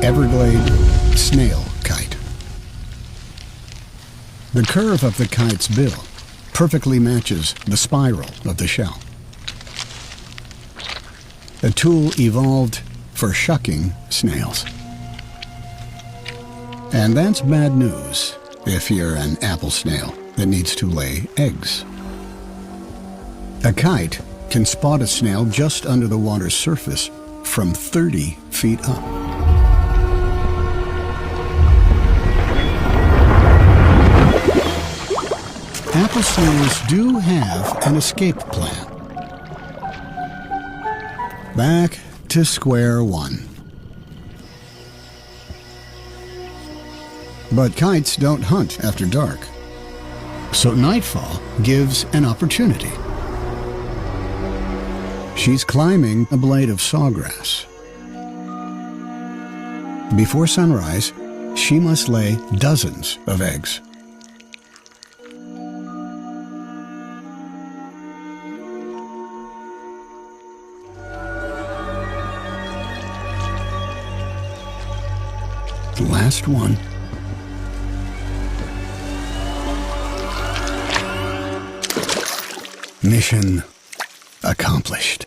Everglade snail kite. The curve of the kite's bill perfectly matches the spiral of the shell. A tool evolved for shucking snails. And that's bad news if you're an apple snail that needs to lay eggs. A kite can spot a snail just under the water's surface from 30 feet up. Apple snails do have an escape plan. Back to square one. But kites don't hunt after dark, so nightfall gives an opportunity. She's climbing a blade of sawgrass. Before sunrise, she must lay dozens of eggs. The last one. Mission accomplished.